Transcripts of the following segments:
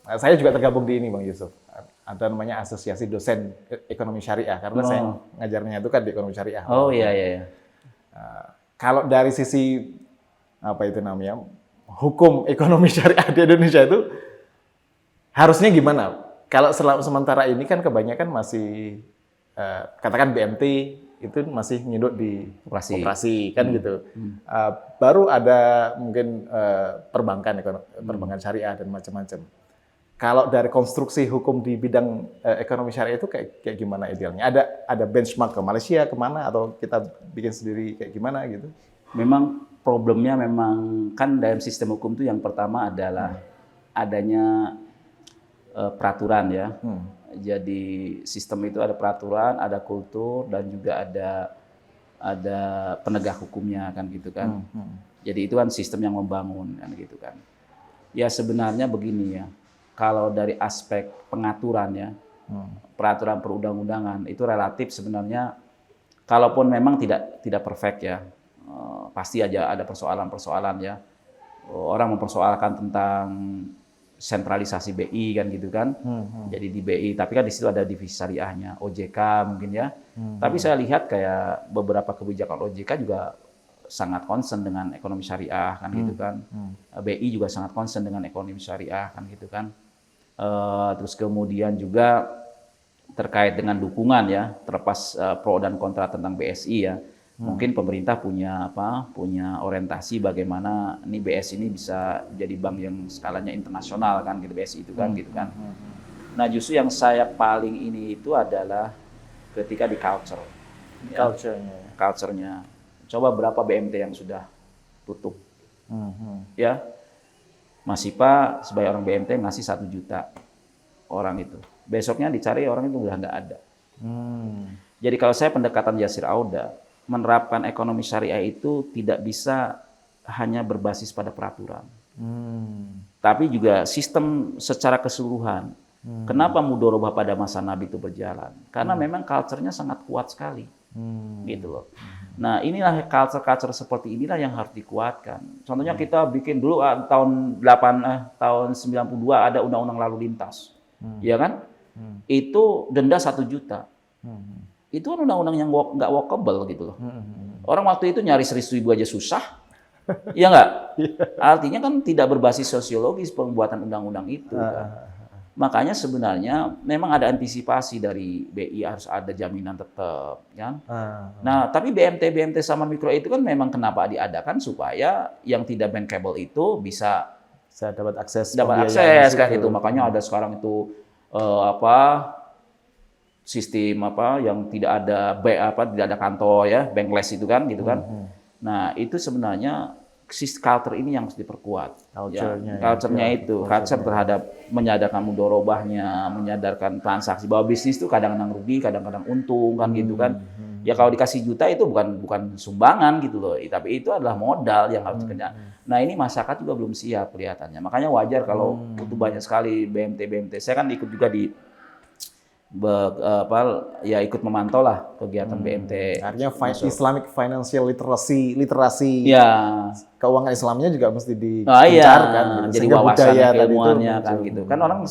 saya juga tergabung di ini Bang Yusuf. Ada namanya Asosiasi Dosen Ekonomi Syariah karena saya ngajarnya itu kan di ekonomi syariah. Oh iya iya. Iya. Kalau dari sisi apa itu namanya hukum ekonomi syariah di Indonesia itu harusnya gimana? Kalau sementara ini kan kebanyakan masih katakan BMT itu masih nyedot di koperasi kan gitu. Baru ada mungkin perbankan syariah dan macam-macam. Kalau dari konstruksi hukum di bidang ekonomi syariah itu kayak gimana idealnya? Ada benchmark ke Malaysia kemana atau kita bikin sendiri kayak gimana gitu? Memang problemnya memang kan dalam sistem hukum itu yang pertama adalah adanya peraturan ya. Jadi sistem itu ada peraturan, ada kultur dan juga ada penegak hukumnya kan gitu kan. Jadi itu kan sistem yang membangun kan gitu kan. Ya sebenarnya begini ya. Kalau dari aspek pengaturan ya, peraturan perundang-undangan itu relatif sebenarnya, kalaupun memang tidak perfect ya, pasti aja ada persoalan-persoalan ya. Orang mempersoalkan tentang sentralisasi BI kan gitu kan, jadi di BI, tapi kan di situ ada divisi syariahnya, OJK mungkin ya. Tapi saya lihat kayak beberapa kebijakan OJK juga sangat concern dengan ekonomi syariah kan gitu kan. BI juga sangat concern dengan ekonomi syariah kan gitu kan. Terus kemudian juga terkait dengan dukungan ya, terlepas pro dan kontra tentang BSI ya. Mungkin pemerintah punya orientasi bagaimana nih BSI ini bisa jadi bank yang skalanya internasional kan gitu, BSI itu kan gitu kan. Nah, justru yang saya paling ini itu adalah ketika di culture. Ya. Culture-nya. Coba berapa BMT yang sudah tutup. Ya. Mas Ipa sebagai orang BMT ngasih 1 juta orang itu. Besoknya dicari orang itu udah nggak ada. Jadi kalau saya pendekatan Yasir Auda, menerapkan ekonomi syariah itu tidak bisa hanya berbasis pada peraturan. Tapi juga sistem secara keseluruhan. Kenapa mudorobah pada masa Nabi itu berjalan? Karena memang culture-nya sangat kuat sekali. Gitu loh. Nah, inilah culture seperti inilah yang harus dikuatkan. Contohnya kita bikin dulu tahun 92 ada undang-undang lalu lintas. Ya kan? Itu denda 1 juta. Itu kan undang-undang yang nggak walkable gitu loh. Orang waktu itu nyari 100.000 aja susah. Iya nggak? Artinya kan tidak berbasis sosiologis pembuatan undang-undang itu. Kan? Makanya sebenarnya memang ada antisipasi dari BI, harus ada jaminan tetap, kan? Nah, tapi BMT sama mikro itu kan memang kenapa diadakan supaya yang tidak bankable itu bisa dapat akses kan itu. Makanya ada sekarang itu sistem yang tidak ada kantor ya, bankless itu kan gitu kan. Nah, itu sebenarnya culture ini yang harus diperkuat. Culture-nya itu, culture terhadap menyadarkan mudorobahnya, menyadarkan transaksi bahwa bisnis itu kadang-kadang rugi, kadang-kadang untung kan gitu kan. Ya kalau dikasih juta itu bukan sumbangan gitu loh, tapi itu adalah modal yang harus dikerjakan. Nah, ini masyarakat juga belum siap kelihatannya. Makanya wajar kalau butuh banyak sekali BMT. Saya kan ikut juga ikut memantau lah kegiatan BMT. Artinya Islamic Financial literasi ya. Keuangan Islamnya juga mesti digencarkan. Gitu. Jadi wawasan keilmuannya kan gitu. Kan orang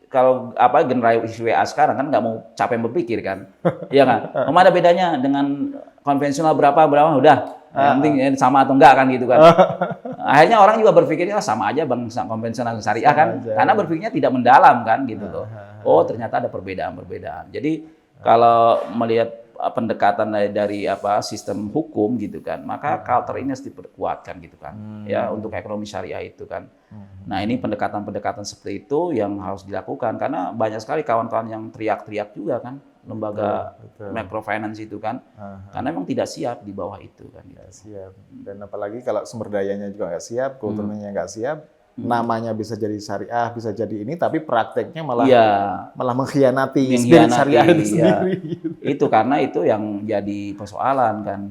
kalau generasi WA sekarang kan nggak mau capek berpikir kan, iya kan? Ada bedanya dengan konvensional berapa udah, yang penting sama atau enggak kan gitu kan. Akhirnya orang juga berpikirnya sama aja bang konvensional syariah kan, karena berpikirnya tidak mendalam kan gitu loh. Oh ternyata ada perbedaan. Jadi kalau melihat pendekatan dari sistem hukum gitu kan, maka culture ini harus diperkuatkan gitu kan, ya untuk ekonomi syariah itu kan. Nah ini pendekatan seperti itu yang harus dilakukan karena banyak sekali kawan-kawan yang teriak-teriak juga kan, lembaga microfinance itu kan, karena memang tidak siap di bawah itu kan. Gitu. Siap. Dan apalagi kalau sumber dayanya juga nggak siap, kulturnya nggak siap. Namanya bisa jadi syariah, bisa jadi ini, tapi prakteknya malah mengkhianati spirit syariah itu sendiri. Itu karena itu yang jadi persoalan kan.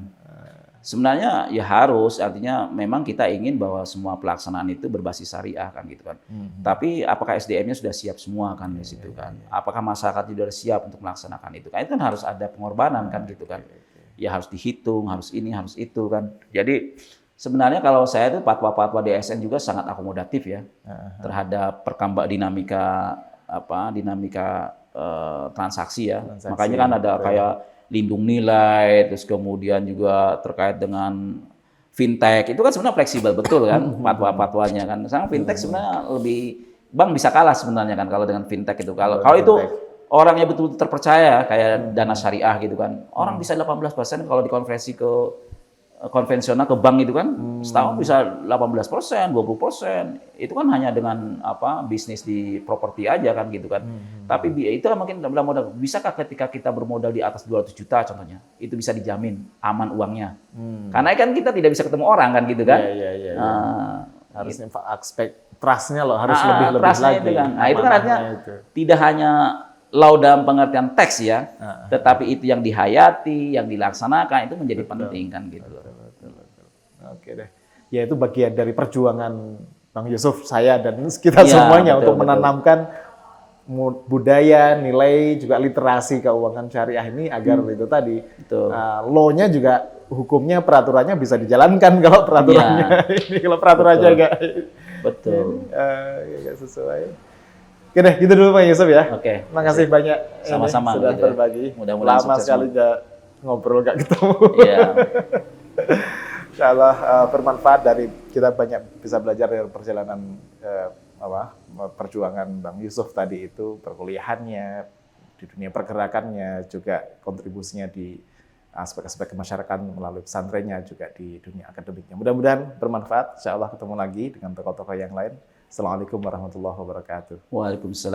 Sebenarnya ya harus, artinya memang kita ingin bahwa semua pelaksanaan itu berbasis syariah kan gitu kan. Tapi apakah SDM-nya sudah siap semua kan di situ kan? Apakah masyarakat sudah siap untuk melaksanakan itu kan? Itu kan harus ada pengorbanan kan gitu kan. Ya harus dihitung, harus ini, harus itu kan. Jadi Sebenarnya kalau saya itu fatwa-fatwa DSN juga sangat akomodatif ya terhadap dinamika transaksi ya. Transaksi, Makanya kan ada betul. kayak lindung nilai, terus kemudian juga terkait dengan fintech itu kan sebenarnya fleksibel betul kan fatwa-fatwanya kan. Sekarang fintech sebenarnya lebih bank bisa kalah sebenarnya kan kalau dengan fintech itu. Kalau itu orangnya betul-betul terpercaya kayak dana syariah gitu kan. Orang bisa 18% kalau dikonversi ke konvensional ke bank itu kan setahun bisa 18%, 20%. Itu kan hanya dengan bisnis di properti aja kan gitu kan. Tapi itu mungkin dalam modal. Bisakah ketika kita bermodal di atas 200 juta contohnya, itu bisa dijamin aman uangnya. Karena kan kita tidak bisa ketemu orang kan gitu kan. Iya. Harusnya aspek trust-nya loh harus lebih trust-nya lagi. itu kan. Nah, itu kan artinya itu. tidak hanya law dalam pengertian teks ya, tetapi itu yang dihayati, yang dilaksanakan itu menjadi penting kan gitu. Betul. Oke deh. Ya itu bagian dari perjuangan Bang Yusuf, saya dan kita semuanya untuk menanamkan budaya, nilai, juga literasi keuangan syariah ini agar itu tadi law-nya juga hukumnya, peraturannya bisa dijalankan kalau peraturannya ini kalau peraturannya enggak sesuai. Oke deh, gitu dulu Bang Yusuf ya. Oke. Makasih banyak sama-sama sudah berbagi. Mudah-mudahan lama sekali nggak ngobrol nggak ketemu. Iya. Insyaallah bermanfaat, dari kita banyak bisa belajar dari perjalanan perjuangan Bang Yusuf tadi itu, perkuliahannya, di dunia pergerakannya, juga kontribusinya di aspek-aspek kemasyarakatan melalui pesantrennya, juga di dunia akademiknya. Mudah-mudahan bermanfaat. Insyaallah ketemu lagi dengan tokoh-tokoh yang lain. Assalamualaikum warahmatullahi wabarakatuh. Waalaikumsalam.